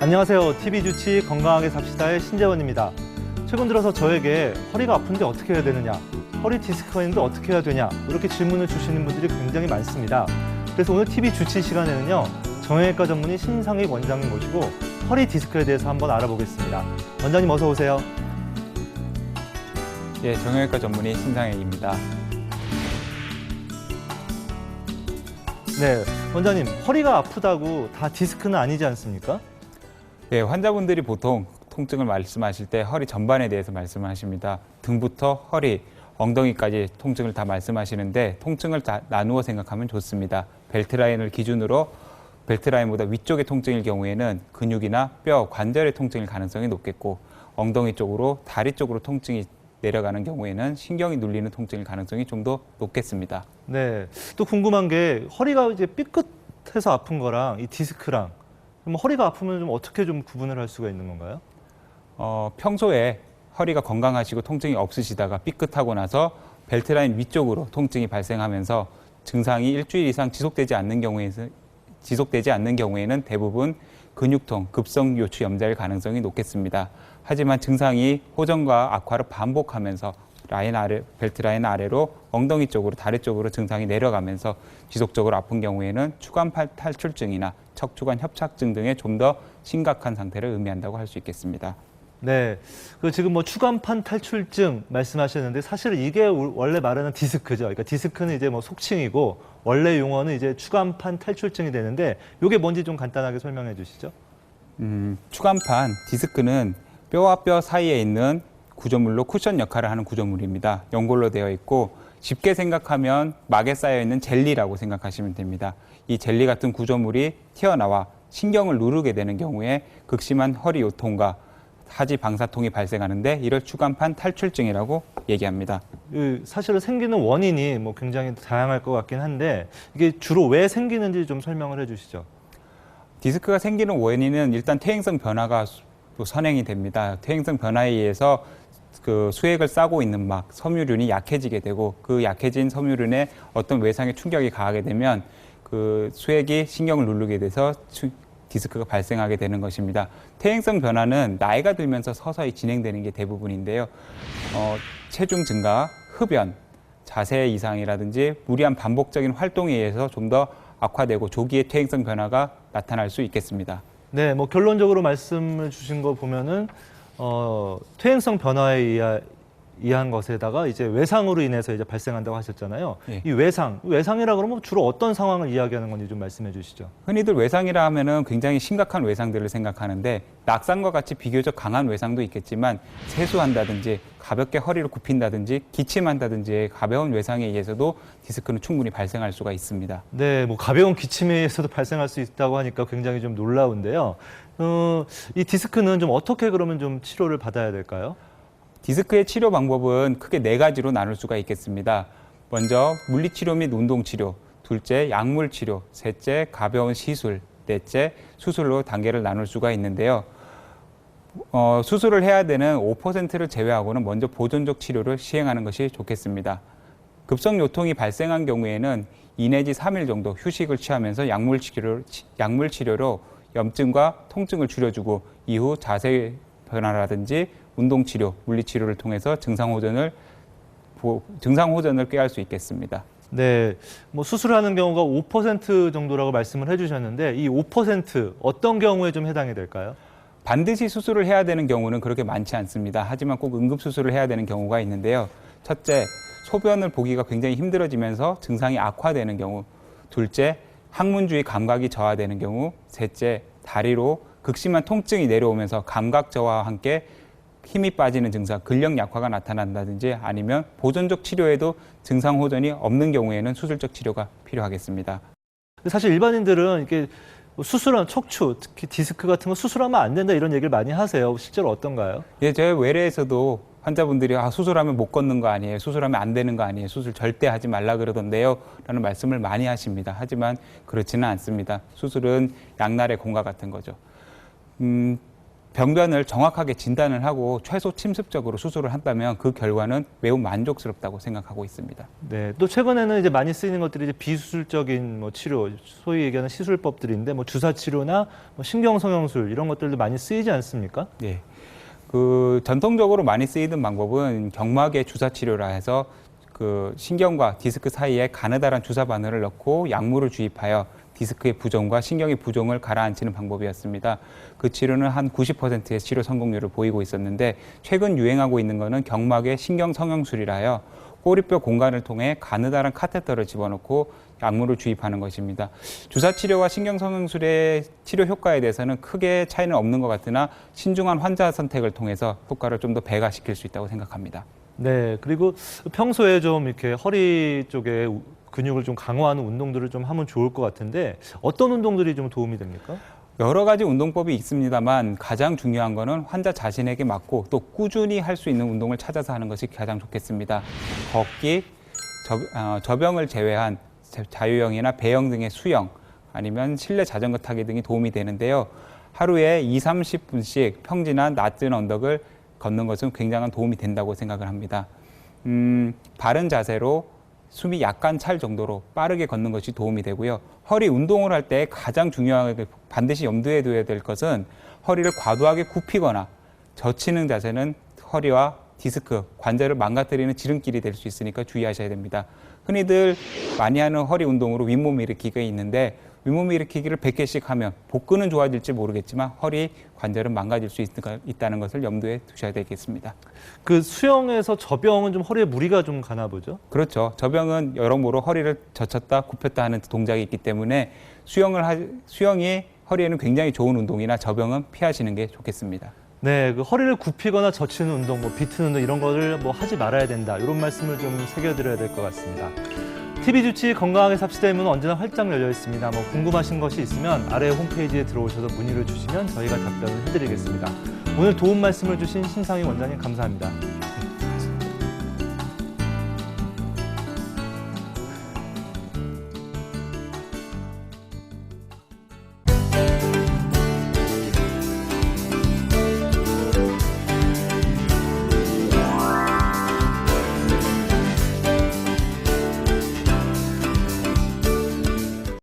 안녕하세요. TV 주치 건강하게 삽시다의 신재원입니다. 최근 들어서 저에게 허리가 아픈데 어떻게 해야 되느냐, 허리 디스크가 있는데 어떻게 해야 되냐, 이렇게 질문을 주시는 분들이 굉장히 많습니다. 그래서 오늘 TV 주치 시간에는요, 정형외과 전문의 신상익 원장님 모시고 허리 디스크에 대해서 한번 알아보겠습니다. 원장님 어서 오세요. 예, 정형외과 전문의 신상익입니다. 네, 원장님 허리가 아프다고 다 디스크는 아니지 않습니까? 예, 환자분들이 보통 통증을 말씀하실 때 허리 전반에 대해서 말씀하십니다. 등부터 허리, 엉덩이까지 통증을 다 말씀하시는데 통증을 다 나누어 생각하면 좋습니다. 벨트 라인을 기준으로 벨트 라인보다 위쪽의 통증일 경우에는 근육이나 뼈, 관절의 통증일 가능성이 높겠고 엉덩이 쪽으로, 다리 쪽으로 통증이 내려가는 경우에는 신경이 눌리는 통증일 가능성이 좀 더 높겠습니다. 네, 또 궁금한 게 허리가 이제 삐끗해서 아픈 거랑 이 디스크랑 그럼 허리가 아프면 좀 어떻게 좀 구분을 할 수가 있는 건가요? 평소에 허리가 건강하시고 통증이 없으시다가 삐끗하고 나서 벨트 라인 위쪽으로 통증이 발생하면서 증상이 일주일 이상 지속되지 않는 경우에는 대부분 근육통, 급성 요추 염좌일 가능성이 높겠습니다. 하지만 증상이 호전과 악화를 반복하면서 벨트 라인 아래로 엉덩이 쪽으로, 다리 쪽으로 증상이 내려가면서 지속적으로 아픈 경우에는 추간판 탈출증이나 척추관 협착증 등의 좀 더 심각한 상태를 의미한다고 할 수 있겠습니다. 네, 그 지금 뭐 추간판 탈출증 말씀하셨는데 사실은 이게 원래 말하는 디스크죠. 그러니까 디스크는 이제 뭐 속칭이고 원래 용어는 이제 추간판 탈출증이 되는데 이게 뭔지 좀 간단하게 설명해 주시죠. 추간판 디스크는 뼈와 뼈 사이에 있는 구조물로 쿠션 역할을 하는 구조물입니다. 연골로 되어 있고 쉽게 생각하면 막에 쌓여 있는 젤리라고 생각하시면 됩니다. 이 젤리 같은 구조물이 튀어나와 신경을 누르게 되는 경우에 극심한 허리 요통과 하지 방사통이 발생하는데 이를 추간판 탈출증이라고 얘기합니다. 사실은 생기는 원인이 뭐 굉장히 다양할 것 같긴 한데 이게 주로 왜 생기는지 좀 설명을 해주시죠. 디스크가 생기는 원인은 일단 퇴행성 변화가 선행이 됩니다. 퇴행성 변화에 의해서 그 수액을 싸고 있는 막 섬유륜이 약해지게 되고 그 약해진 섬유륜에 어떤 외상의 충격이 가하게 되면 그 수액이 신경을 누르게 돼서 디스크가 발생하게 되는 것입니다. 퇴행성 변화는 나이가 들면서 서서히 진행되는 게 대부분인데요. 체중 증가, 흡연, 자세 이상이라든지 무리한 반복적인 활동에 의해서 좀 더 악화되고 조기에 퇴행성 변화가 나타날 수 있겠습니다. 네, 뭐 결론적으로 말씀을 주신 거 보면은 퇴행성 변화에 의한 것에다가 이제 외상으로 인해서 이제 발생한다고 하셨잖아요. 예. 이 외상이라 그러면 주로 어떤 상황을 이야기하는 건지 좀 말씀해 주시죠. 흔히들 외상이라 하면은 굉장히 심각한 외상들을 생각하는데 낙상과 같이 비교적 강한 외상도 있겠지만 세수한다든지 가볍게 허리를 굽힌다든지 기침한다든지 가벼운 외상에 의해서도 디스크는 충분히 발생할 수가 있습니다. 네, 뭐 가벼운 기침에 의해서도 발생할 수 있다고 하니까 굉장히 좀 놀라운데요. 이 디스크는 좀 어떻게 그러면 좀 치료를 받아야 될까요? 디스크의 치료 방법은 크게 네 가지로 나눌 수가 있겠습니다. 먼저 물리치료 및 운동치료, 둘째 약물치료, 셋째 가벼운 시술, 넷째 수술로 단계를 나눌 수가 있는데요. 수술을 해야 되는 5%를 제외하고는 먼저 보존적 치료를 시행하는 것이 좋겠습니다. 급성 요통이 발생한 경우에는 2 내지 3일 정도 휴식을 취하면서 약물치료로 염증과 통증을 줄여주고 이후 자세 변화라든지 운동치료, 물리치료를 통해서 증상 호전을 꾀할 수 있겠습니다. 네, 뭐 수술하는 경우가 5% 정도라고 말씀을 해주셨는데 이 5% 어떤 경우에 좀 해당이 될까요? 반드시 수술을 해야 되는 경우는 그렇게 많지 않습니다. 하지만 꼭 응급수술을 해야 되는 경우가 있는데요. 첫째, 소변을 보기가 굉장히 힘들어지면서 증상이 악화되는 경우. 둘째, 항문 주위 감각이 저하되는 경우. 셋째, 다리로 극심한 통증이 내려오면서 감각 저하와 함께 힘이 빠지는 증상, 근력 약화가 나타난다든지 아니면 보존적 치료에도 증상 호전이 없는 경우에는 수술적 치료가 필요하겠습니다. 사실 일반인들은 이게 수술한 척추, 특히 디스크 같은 거 수술하면 안 된다 이런 얘기를 많이 하세요. 실제로 어떤가요? 예, 제 외래에서도 환자분들이 수술하면 못 걷는 거 아니에요, 수술하면 안 되는 거 아니에요, 수술 절대 하지 말라 그러던데요 라는 말씀을 많이 하십니다. 하지만 그렇지는 않습니다. 수술은 양날의 검과 같은 거죠. 병변을 정확하게 진단을 하고 최소 침습적으로 수술을 한다면 그 결과는 매우 만족스럽다고 생각하고 있습니다. 네, 또 최근에는 이제 많이 쓰이는 것들이 이제 비수술적인 뭐 치료, 소위 얘기하는 시술법들인데 뭐 주사 치료나 뭐 신경 성형술 이런 것들도 많이 쓰이지 않습니까? 네. 그 전통적으로 많이 쓰이던 방법은 경막의 주사 치료라 해서 그 신경과 디스크 사이에 가느다란 주사 바늘을 넣고 약물을 주입하여 디스크의 부종과 신경의 부종을 가라앉히는 방법이었습니다. 그 치료는 한 90%의 치료 성공률을 보이고 있었는데 최근 유행하고 있는 것은 경막의 신경 성형술이라 하여 꼬리뼈 공간을 통해 가느다란 카테터를 집어넣고 약물을 주입하는 것입니다. 주사 치료와 신경 성형술의 치료 효과에 대해서는 크게 차이는 없는 것 같으나 신중한 환자 선택을 통해서 효과를 좀 더 배가시킬 수 있다고 생각합니다. 네, 그리고 평소에 좀 이렇게 허리 쪽에 근육을 좀 강화하는 운동들을 좀 하면 좋을 것 같은데 어떤 운동들이 좀 도움이 됩니까? 여러 가지 운동법이 있습니다만 가장 중요한 거는 환자 자신에게 맞고 또 꾸준히 할 수 있는 운동을 찾아서 하는 것이 가장 좋겠습니다. 걷기, 저병을 제외한 자유형이나 배영 등의 수영, 아니면 실내 자전거 타기 등이 도움이 되는데요. 하루에 20-30분씩 평지나 낮은 언덕을 걷는 것은 굉장한 도움이 된다고 생각을 합니다. 바른 자세로 숨이 약간 찰 정도로 빠르게 걷는 것이 도움이 되고요. 허리 운동을 할 때 가장 중요하게 반드시 염두에 둬야 될 것은 허리를 과도하게 굽히거나 젖히는 자세는 허리와 디스크, 관절을 망가뜨리는 지름길이 될 수 있으니까 주의하셔야 됩니다. 흔히들 많이 하는 허리 운동으로 윗몸 일으키기가 있는데 윗몸 일으키기를 100개씩 하면 복근은 좋아질지 모르겠지만 허리 관절은 망가질 수 있다는 것을 염두에 두셔야 되겠습니다. 그 수영에서 저병은 좀 허리에 무리가 좀 가나 보죠? 그렇죠. 저병은 여러모로 허리를 젖혔다 굽혔다 하는 동작이 있기 때문에 수영이 허리에는 굉장히 좋은 운동이나 저병은 피하시는 게 좋겠습니다. 네, 그 허리를 굽히거나 젖히는 운동, 뭐 비트는 운동 이런 거를 뭐 하지 말아야 된다. 이런 말씀을 좀 새겨드려야 될 것 같습니다. TV 주치 건강하게 삽시다의 문은 언제나 활짝 열려 있습니다. 뭐 궁금하신 것이 있으면 아래 홈페이지에 들어오셔서 문의를 주시면 저희가 답변을 해드리겠습니다. 오늘 도움 말씀을 주신 신상희 원장님 감사합니다.